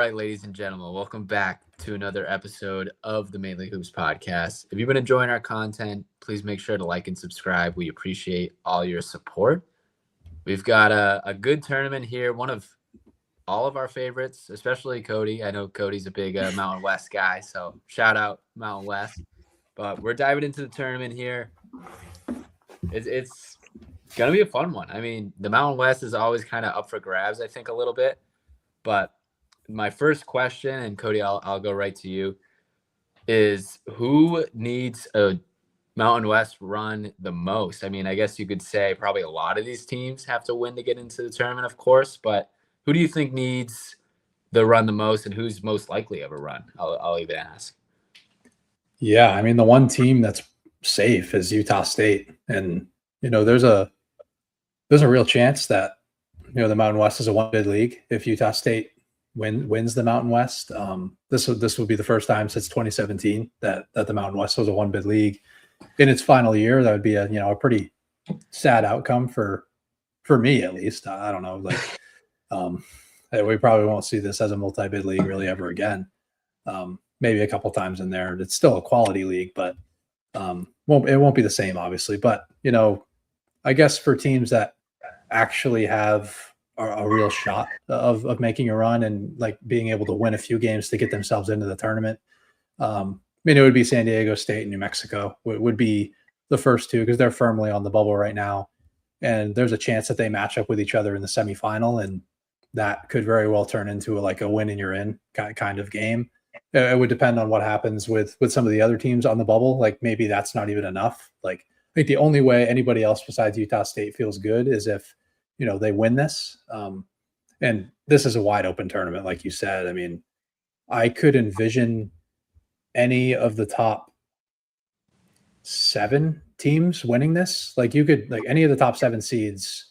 right, ladies and gentlemen, welcome back to another episode of the Mainly Hoops podcast. If you've been enjoying our content, please make sure to like and subscribe. We appreciate all your support. We've got a good tournament here, one of all of our favorites, especially Cody. I know Cody's a big Mountain West guy, so shout out Mountain West. But we're diving into the tournament here. It's going to be a fun one. I mean, the Mountain West is always kind of up for grabs, I think, a little bit. But my first question, and Cody, I'll go right to you, is who needs a Mountain West run the most? I mean, I guess you could say probably a lot of these teams have to win to get into the tournament, of course, but who do you think needs the run the most, and who's most likely of a run? I'll even ask. Yeah, I mean, the one team that's safe is Utah State, and there's a real chance that the Mountain West is a one bid league if Utah State wins the Mountain West. This would be the first time since 2017 that the Mountain West was a one bid league in its final year. That would be a pretty sad outcome for me, at least. I don't know, we probably won't see this as a multi bid league really ever again. Maybe a couple times in there. It's still a quality league, but it won't be the same, obviously. But I guess for teams that actually have a real shot of making a run and like being able to win a few games to get themselves into the tournament. I mean, it would be San Diego State and New Mexico would be the first two because they're firmly on the bubble right now. And there's a chance that they match up with each other in the semifinal, and that could very well turn into a win and you're in kind of game. It would depend on what happens with some of the other teams on the bubble. Like maybe that's not even enough. Like I think the only way anybody else besides Utah State feels good is if they win this. And this is a wide open tournament, like you said. I mean, I could envision any of the top 7 teams winning this. Like any of the top 7 seeds,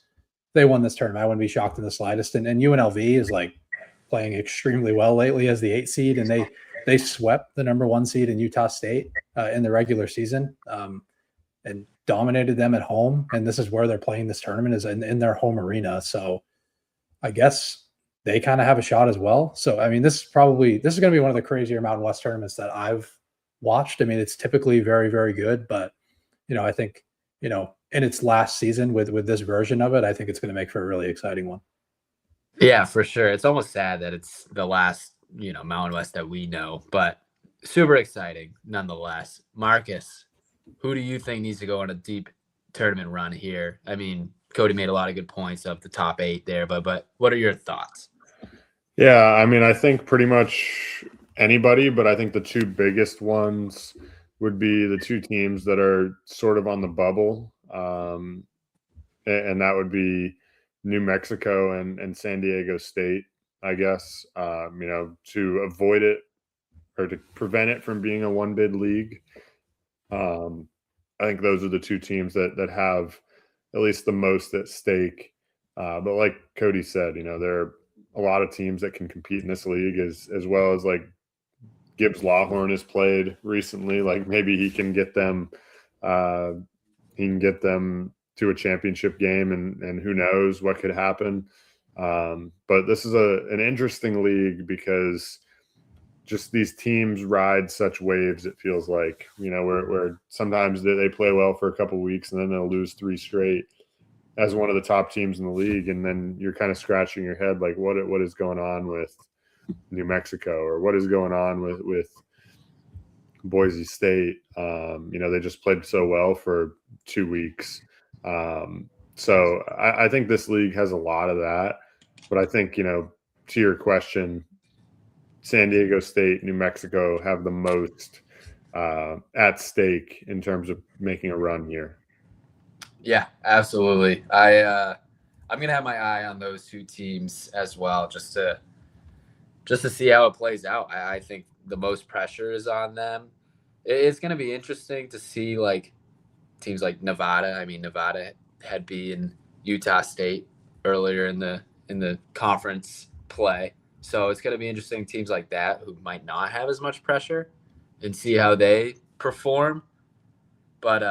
they won this tournament. I wouldn't be shocked in the slightest. And UNLV is like playing extremely well lately as the 8 seed, and they swept the number 1 seed in Utah State in the regular season. And dominated them at home, and this is where they're playing this tournament is in their home arena. So I guess they kind of have a shot as well. So I mean, this is going to be one of the crazier Mountain West tournaments that I've watched. I mean, it's typically very, very good, but I think in its last season with this version of it, I think it's going to make for a really exciting one. Yeah, for sure. It's almost sad that it's the last Mountain West that we know, but super exciting nonetheless. Marcus, who do you think needs to go on a deep tournament run here? I mean, Cody made a lot of good points of the top 8 there, but what are your thoughts? Yeah, I mean, I think pretty much anybody, but I think the 2 biggest ones would be the 2 teams that are sort of on the bubble, and that would be New Mexico and San Diego State, I guess, to avoid it or to prevent it from being a one bid league. I think those are the 2 teams that have at least the most at stake. But like Cody said, there are a lot of teams that can compete in this league as well as like Gibbs Lawhorn has played recently. Like maybe he can get them to a championship game, and who knows what could happen. But this is an interesting league because just these teams ride such waves, it feels like, where sometimes they play well for a couple of weeks and then they'll lose 3 straight as one of the top teams in the league. And then you're kind of scratching your head, like what is going on with New Mexico, or what is going on with Boise State? They just played so well for 2 weeks. So I think this league has a lot of that, but I think, to your question, San Diego State, New Mexico have the most at stake in terms of making a run here. Yeah, absolutely. I'm gonna have my eye on those 2 teams as well, just to see how it plays out. I think the most pressure is on them. It's gonna be interesting to see like teams like Nevada. I mean, Nevada had beaten Utah State earlier in the conference play. So it's going to be interesting, teams like that who might not have as much pressure, and see how they perform. But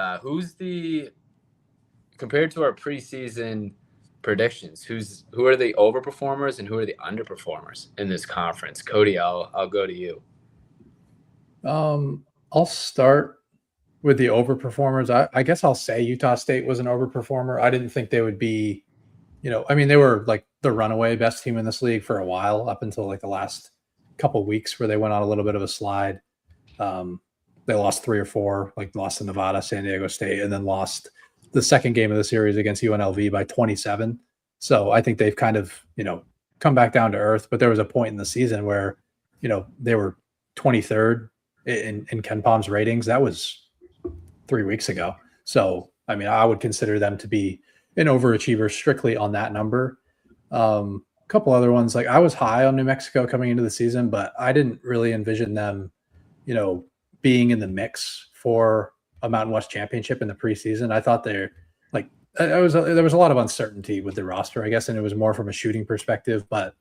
compared to our preseason predictions. Who are the overperformers and who are the underperformers in this conference? Cody, I'll go to you. I'll start with the overperformers. I guess I'll say Utah State was an overperformer. I didn't think they would be, I mean, they were like the runaway best team in this league for a while, up until like the last couple of weeks where they went on a little bit of a slide. They lost 3 or 4, like lost to Nevada, San Diego State, and then lost the second game of the series against UNLV by 27. So I think they've kind of, come back down to earth. But there was a point in the season where, they were 23rd in KenPom's ratings. That was 3 weeks ago. So, I mean, I would consider them to be an overachiever strictly on that number. A couple other ones, like I was high on New Mexico coming into the season, but I didn't really envision them, being in the mix for a Mountain West championship in the preseason. I thought there was a lot of uncertainty with the roster, I guess, and it was more from a shooting perspective. But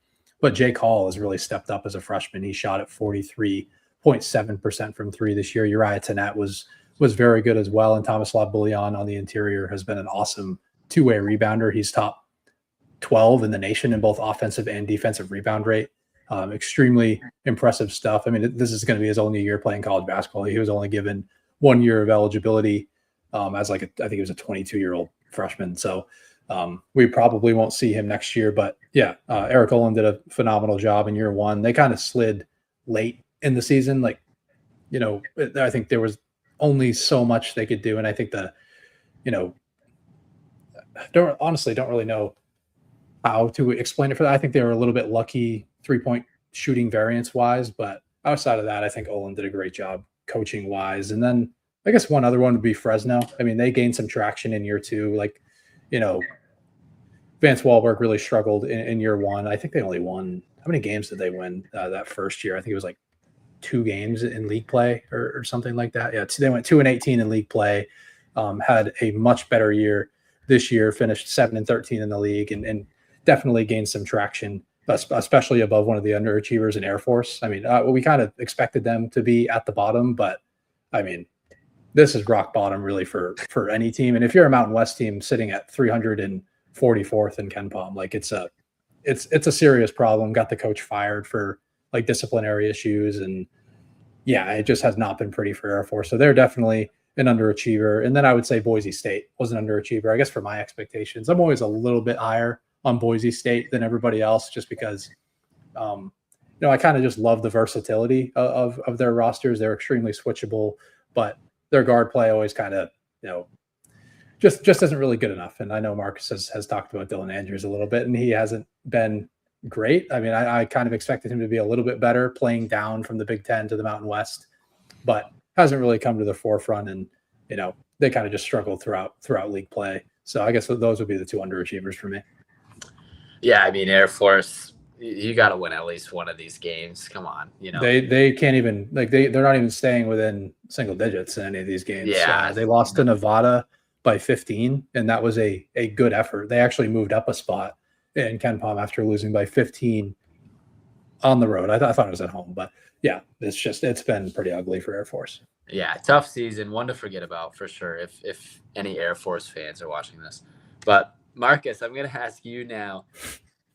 Jake Hall has really stepped up as a freshman. He shot at 43.7% from 3 this year. Uriah Tenet was very good as well, and Thomas LaBouillon on the interior has been an awesome two-way rebounder. He's top 12 in the nation in both offensive and defensive rebound rate. Extremely impressive stuff. I mean, this is going to be his only year playing college basketball. He was only given 1 year of eligibility as I think he was a 22-year-old freshman. So we probably won't see him next year. But yeah, Eric Olin did a phenomenal job in year 1. They kind of slid late in the season. I think there was only so much they could do. And I think don't really know how to explain it for that. I think they were a little bit lucky 3-point shooting variance wise, but outside of that, I think Olin did a great job coaching wise. And then I guess one other one would be Fresno. I mean, they gained some traction in year 2. Vance Wahlberg really struggled in year 1. I think they only won, how many games did they win that first year? I think it was like 2 games in league play or something like that. Yeah, they went 2-18 in league play, had a much better year this year, finished 7-13 in the league, and definitely gained some traction, especially above one of the underachievers in Air Force. I mean, we kind of expected them to be at the bottom, but I mean, this is rock bottom really for any team. And if you're a Mountain West team sitting at 344th in KenPom, it's a serious problem. Got the coach fired for disciplinary issues, and yeah, it just has not been pretty for Air Force. So they're definitely an underachiever. And then I would say Boise State was an underachiever, I guess, for my expectations. I'm always a little bit higher on Boise State than everybody else, just because, I kind of just love the versatility of their rosters. They're extremely switchable, but their guard play always kind of, just isn't really good enough. And I know Marcus has talked about Dylan Andrews a little bit, and he hasn't been great. I mean, I kind of expected him to be a little bit better playing down from the Big Ten to the Mountain West, but hasn't really come to the forefront. And, they kind of just struggled throughout league play. So I guess those would be the 2 underachievers for me. Yeah, I mean, Air Force, you got to win at least one of these games. Come on, They can't even they're not even staying within single digits in any of these games. Yeah, they lost to Nevada by 15, and that was a good effort. They actually moved up a spot in KenPom after losing by 15 on the road. I thought it was at home, but yeah, it's been pretty ugly for Air Force. Yeah, tough season, one to forget about for sure if any Air Force fans are watching this. But Marcus, I'm going to ask you now.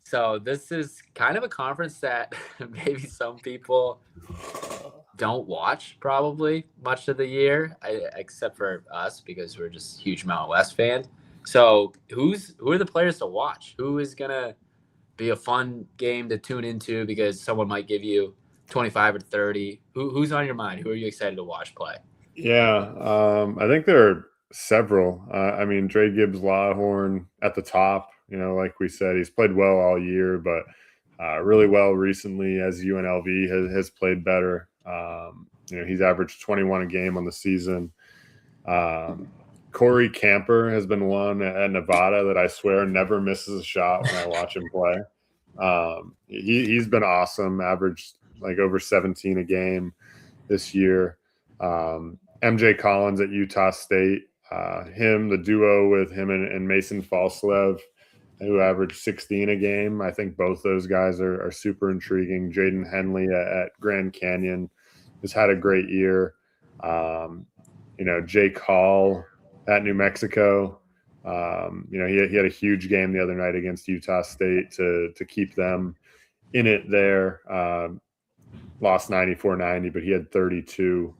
So this is kind of a conference that maybe some people don't watch probably much of the year, except for us because we're just huge Mountain West fans. So who are the players to watch? Who is going to be a fun game to tune into because someone might give you 25 or 30? Who's on your mind? Who are you excited to watch play? Yeah, I think there are several. I mean, Dre Gibbs-Lawhorn at the top. Like we said, he's played well all year, but really well recently as UNLV has played better. He's averaged 21 a game on the season. Corey Camper has been one at Nevada that I swear never misses a shot when I watch him play. He's been awesome, averaged over 17 a game this year. MJ Collins at Utah State, the duo with him and Mason Falslev, who averaged 16 a game. I think both those guys are super intriguing. Jaden Henley at Grand Canyon has had a great year. Jake Hall at New Mexico He had a huge game the other night against Utah State to keep them in it there. Lost 94-90, but he had 32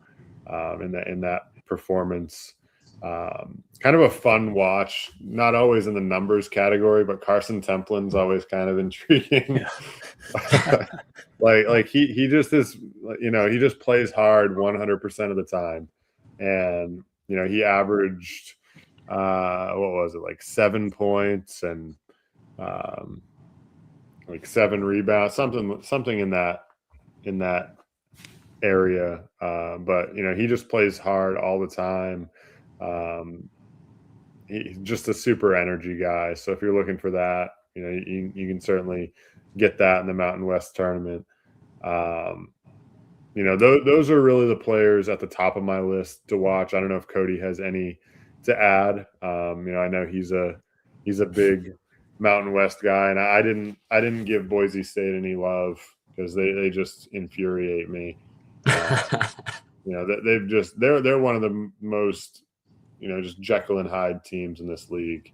in that performance. Kind of a fun watch, not always in the numbers category, but Carson Templin's always kind of intriguing. Yeah. like he just is, he just plays hard 100% of the time. And, he averaged, what was it, like 7 points and like 7 rebounds, something in that area. But he just plays hard all the time. He's just a super energy guy. So if you're looking for that, you can certainly get that in the Mountain West tournament. Those are really the players at the top of my list to watch. I don't know if Cody has any to add. I know he's a big Mountain West guy, and I didn't give Boise State any love because they just infuriate me. They're one of the most, just Jekyll and Hyde teams in this league,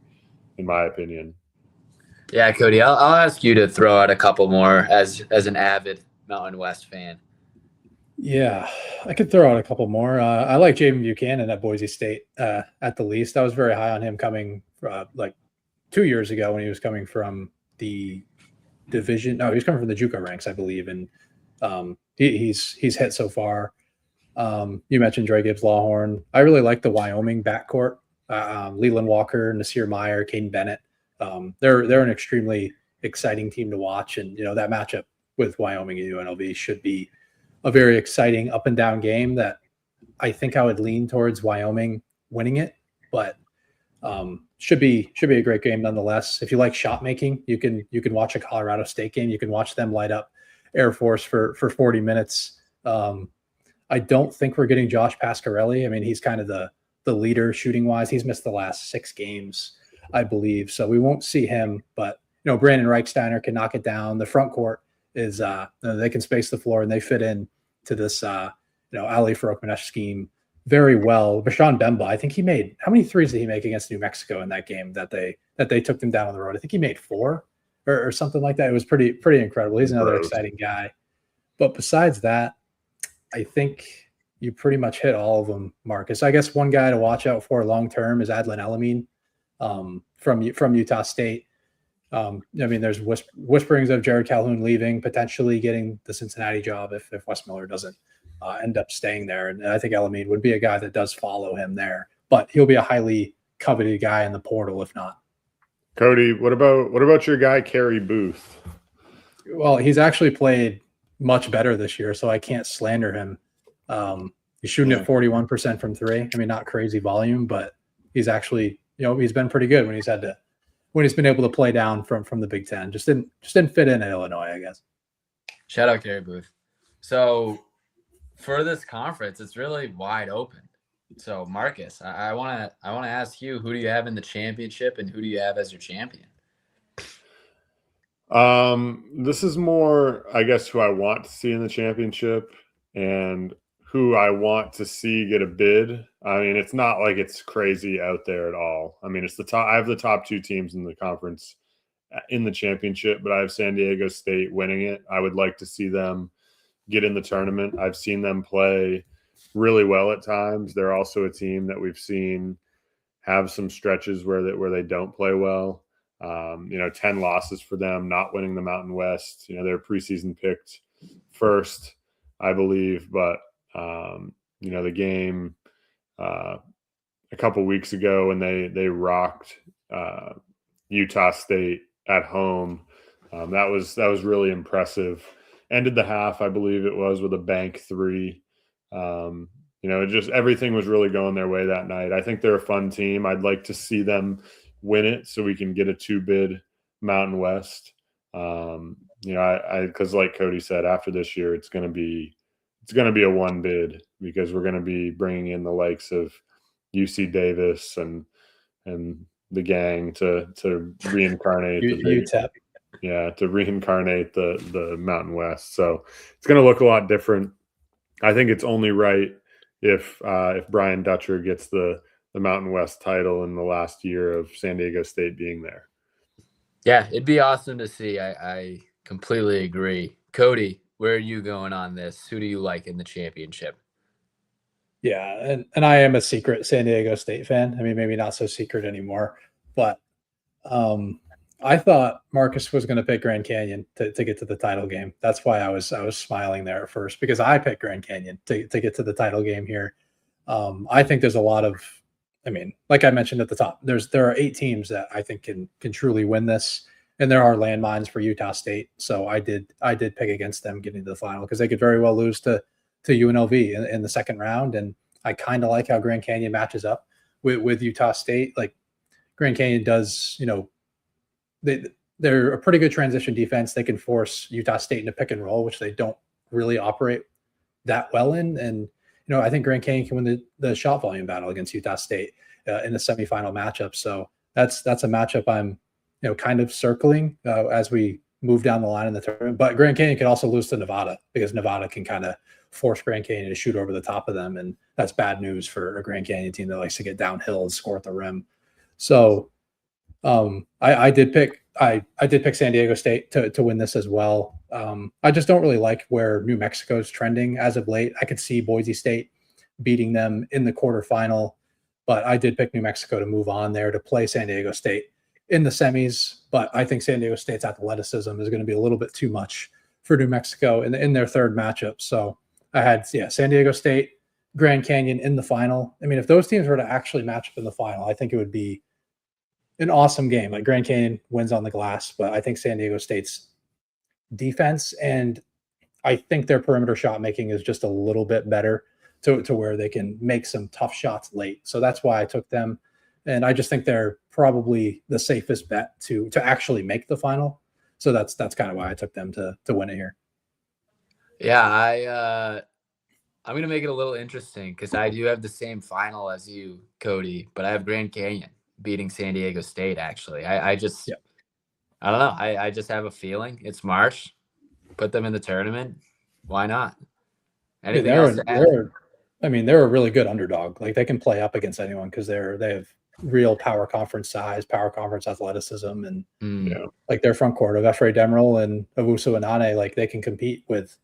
in my opinion. Yeah, Cody, I'll ask you to throw out a couple more as an avid Mountain West fan. Yeah, I could throw out a couple more. I like Jaden Buchanan at Boise State at the least. I was very high on him coming like 2 years ago when he was coming from the division. No, he was coming from the JUCO ranks, I believe, and he's hit so far. You mentioned Dre Gibbs-Lawhorn. I really like the Wyoming backcourt. Leland Walker, Nasir Meyer, Caden Bennett. They're an extremely exciting team to watch, and that matchup with Wyoming and UNLV should be a very exciting up and down game that I think I would lean towards Wyoming winning it, but should be a great game nonetheless. If you like shot making, you can watch a Colorado State game. You can watch them light up Air Force for 40 minutes. I don't think we're getting Josh Pasquarelli. I mean, he's kind of the leader shooting wise. He's missed the last 6 games, I believe. So we won't see him, but Brandon Reichsteiner can knock it down. The front court is they can space the floor and they fit in to this Ali Farouk-Manesh scheme very well. Bashan Bemba, I think he made, how many threes did he make against New Mexico in that game that they took them down on the road? I think he made 4 or something like that. It was pretty incredible. He's another exciting guy. But besides that, I think you pretty much hit all of them, Marcus. I guess one guy to watch out for long term is Adlan Elamine from Utah State. There's whisperings of Jared Calhoun leaving, potentially getting the Cincinnati job if Wes Miller doesn't end up staying there. And I think Elamine would be a guy that does follow him there, but he'll be a highly coveted guy in the portal if not. Cody, what about your guy Kerry Booth? Well, he's actually played much better this year, so I can't slander him. He's shooting at 41% from 3. I mean, not crazy volume, but he's actually, he's been pretty good when he's been able to play down from the Big Ten. Just didn't fit in at Illinois, I guess. Shout out Kerry Booth. So for this conference, it's really wide open. So Marcus, I want to ask you, who do you have in the championship and who do you have as your champion? This is more, I guess, who I want to see in the championship and who I want to see get a bid. I mean, it's not like it's crazy out there at all. I mean, it's the top. I have the top 2 teams in the conference in the championship, but I have San Diego State winning it. I would like to see them get in the tournament. I've seen them play really well at times. They're also a team that we've seen have some stretches where they don't play well. 10 losses for them, not winning the Mountain West. They're preseason picked first, I believe, but the game a couple weeks ago when they rocked Utah State at home, that was really impressive. Ended the half, I believe it was, with a bank 3. Just everything was really going their way that night. I think they're a fun team. I'd like to see them win it so we can get a 2-bid Mountain West. Because like Cody said, after this year, it's going to be a 1 bid because we're going to be bringing in the likes of UC Davis and the gang to reincarnate UTEP. To reincarnate the Mountain West. So it's going to look a lot different. I think it's only right if Brian Dutcher gets the the Mountain West title in the last year of San Diego State being there. Yeah, it'd be awesome to see. I completely agree. Cody, where are you going on this? Who do you like in the championship? Yeah, and I am a secret San Diego State fan. I mean, maybe not so secret anymore, but I thought Marcus was going to pick Grand Canyon to get to the title game. That's why I was smiling there at first, because I picked Grand Canyon to get to the title game here. I think there's a lot of, I mean, like I mentioned at the top, there are 8 teams that I think can truly win this, and there are landmines for Utah State. So I did pick against them getting to the final, because they could very well lose to UNLV in the second round, and I kind of like how Grand Canyon matches up with Utah State. Like, Grand Canyon does, you know, they're a pretty good transition defense. They can force Utah State into pick and roll, which they don't really operate that well in. And, you know, I think Grand Canyon can win the shot volume battle against Utah State in the semifinal matchup. So that's a matchup I'm, you know, kind of circling as we move down the line in the tournament. But Grand Canyon can also lose to Nevada, because Nevada can kind of force Grand Canyon to shoot over the top of them, and that's bad news for a Grand Canyon team that likes to get downhill and score at the rim. So I did pick San Diego State to win this as well. I just don't really like where New Mexico's trending as of late. I could see Boise State beating them in the quarterfinal, but I did pick New Mexico to move on there to play San Diego State in the semis. But I think San Diego State's athleticism is going to be a little bit too much for New Mexico in their third matchup. So I had, San Diego State, Grand Canyon in the final. I mean, if those teams were to actually match up in the final, I think it would be an awesome game. Like, Grand Canyon wins on the glass, but I think San Diego State's defense, and I think their perimeter shot making is just a little bit better to where they can make some tough shots late. So that's why I took them. And I just think they're probably the safest bet to actually make the final. So that's kind of why I took them to win it here. Yeah, I'm going to make it a little interesting, because I do have the same final as you, Cody, but I have Grand Canyon beating San Diego State, actually. I don't know. I just have a feeling. It's March. Put them in the tournament. Why not? Anything else to add? They're a really good underdog. Like, they can play up against anyone, because they have real power conference size, power conference athleticism, and like, their front court of Efrae Demerol and Owusu Anane, like, they can compete with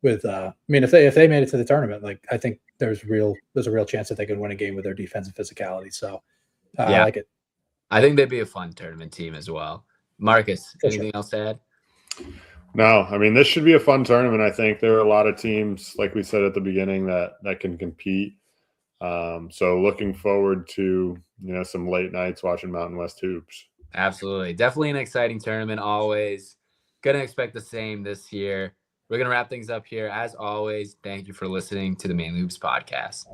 I mean, if they made it to the tournament, like, I think there's a real chance that they could win a game with their defensive physicality. So I like it. I think they'd be a fun tournament team as well. Marcus, anything else to add? No, I mean, this should be a fun tournament. I think there are a lot of teams, like we said at the beginning, that can compete. So looking forward to, some late nights watching Mountain West hoops. Absolutely. Definitely an exciting tournament always. Going to expect the same this year. We're going to wrap things up here. As always, thank you for listening to the Mainly Hoops podcast.